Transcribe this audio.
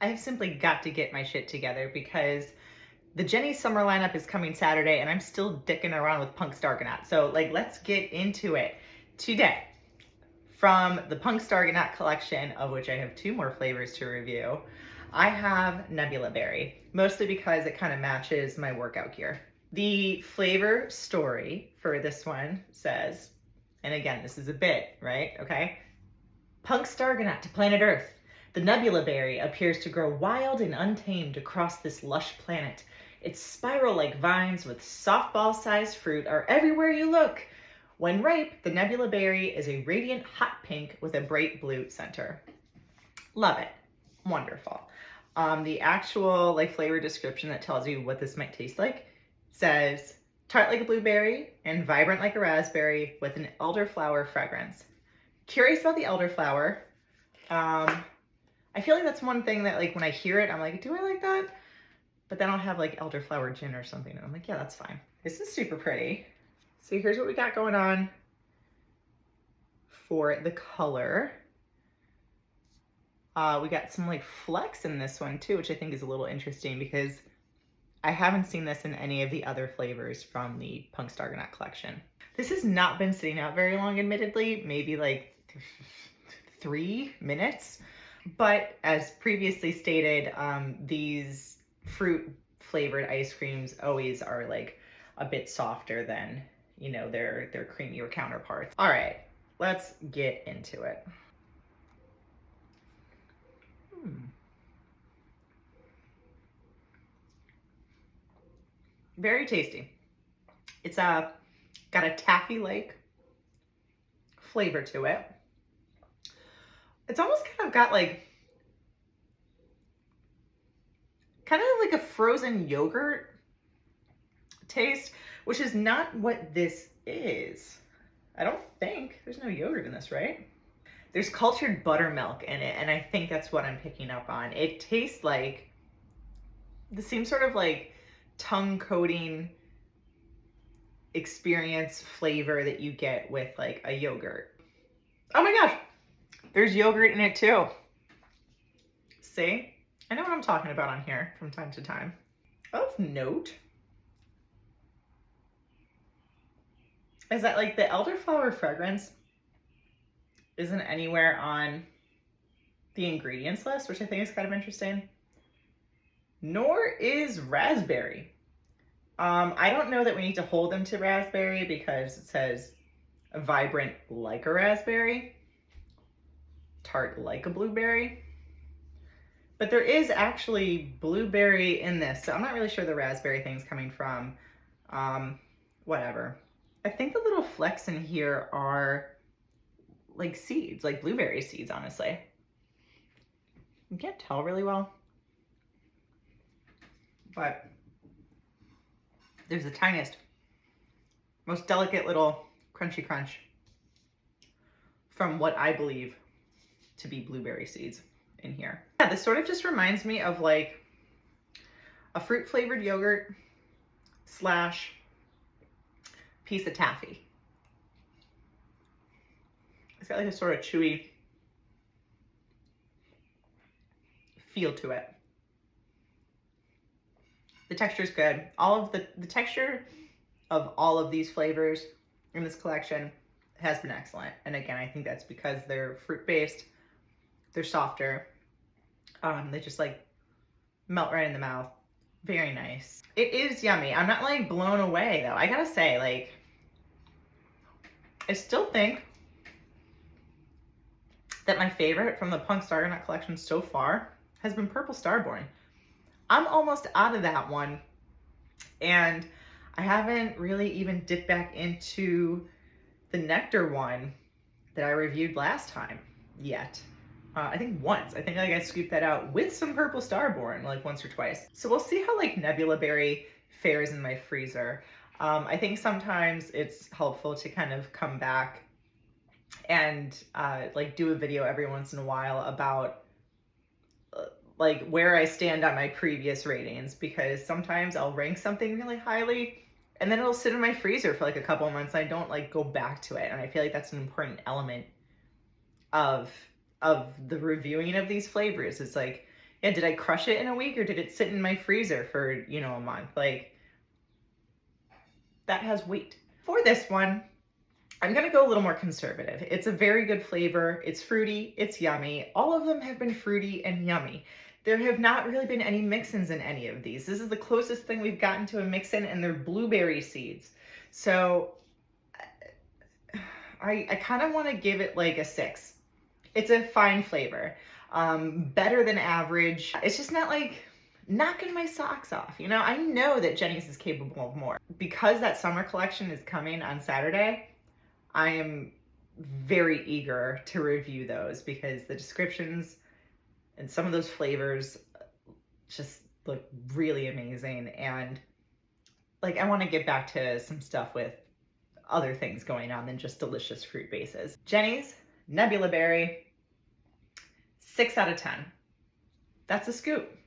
I have simply got to get my shit together because the Jeni summer lineup is coming Saturday and I'm still dicking around with Punk Stargonaut. So, let's get into it. Today, from the Punk Stargonaut collection, of which I have two more flavors to review, I have Nebula Berry, mostly because it kind of matches my workout gear. The flavor story for this one says, and again, this is a bit, right? Okay. Punk Stargonaut to planet Earth. The Nebula Berry appears to grow wild and untamed across this lush planet. Its spiral-like vines with softball-sized fruit are everywhere you look. When ripe, the Nebula Berry is a radiant hot pink with a bright blue center. Love it. Wonderful. The actual flavor description that tells you what this might taste like says tart like a blueberry and vibrant like a raspberry with an elderflower fragrance. Curious about the elderflower. I feel like that's one thing that when I hear it, I'm like, do I like that? But then I'll have elderflower gin or something. And I'm like, yeah, that's fine. This is super pretty. So here's what we got going on for the color. We got some flecks in this one too, which I think is a little interesting because I haven't seen this in any of the other flavors from the Punk Stargonaut collection. This has not been sitting out very long, admittedly, maybe 3 minutes. But as previously stated, these fruit flavored ice creams always are a bit softer than, their creamier counterparts. All right, let's get into it. Very tasty. It's got a taffy-like flavor to it. It's almost kind of got kind of like a frozen yogurt taste, which is not what this is. I don't think. There's no yogurt in this, right? There's cultured buttermilk in it, and I think that's what I'm picking up on. It tastes like the same sort of tongue coating experience flavor that you get with a yogurt. Oh my gosh, there's yogurt in it too. See? I know what I'm talking about on here from time to time. Of note is that the elderflower fragrance isn't anywhere on the ingredients list, which I think is kind of interesting. Nor is raspberry. I don't know that we need to hold them to raspberry because it says vibrant like a raspberry, tart like a blueberry. But there is actually blueberry in this, so I'm not really sure the raspberry thing's coming from. Whatever. I think the little flecks in here are seeds, blueberry seeds, honestly. You can't tell really well, but there's the tiniest, most delicate little crunchy crunch from what I believe to be blueberry seeds in here. Yeah, this sort of just reminds me of a fruit flavored yogurt slash piece of taffy. It's got a sort of chewy feel to it. The texture's good. All of the texture of all of these flavors in this collection has been excellent. And again, I think that's because they're fruit based, they're softer, they just melt right in the mouth. Very nice. It is yummy. I'm not blown away though. I gotta say, I still think that my favorite from the Punk Stargonaut collection so far has been Purple Starborn. I'm almost out of that one, and I haven't really even dipped back into the Nectar one that I reviewed last time yet. I think once. I think I scooped that out with some Purple Starborn once or twice. So we'll see how Nebula Berry fares in my freezer. I think sometimes it's helpful to kind of come back and do a video every once in a while about where I stand on my previous ratings, because sometimes I'll rank something really highly and then it'll sit in my freezer for a couple of months. I don't go back to it, and I feel like that's an important element of the reviewing of these flavors. It's Yeah, did I crush it in a week or did it sit in my freezer for, you know, a month? Like, that has weight. For this one, I'm gonna go a little more conservative. It's a very good flavor. It's fruity, it's yummy. All of them have been fruity and yummy. There have not really been any mix-ins in any of these. This is the closest thing we've gotten to a mix-in, and they're blueberry seeds. So I kind of want to give it like a 6. It's a fine flavor. Better than average. It's just not like knocking my socks off. You know, I know that Jeni's is capable of more. Because that summer collection is coming on Saturday, I am very eager to review those because the descriptions and some of those flavors just look really amazing. And like, I want to get back to some stuff with other things going on than just delicious fruit bases. Jeni's Nebula Berry, 6 out of 10. That's a scoop.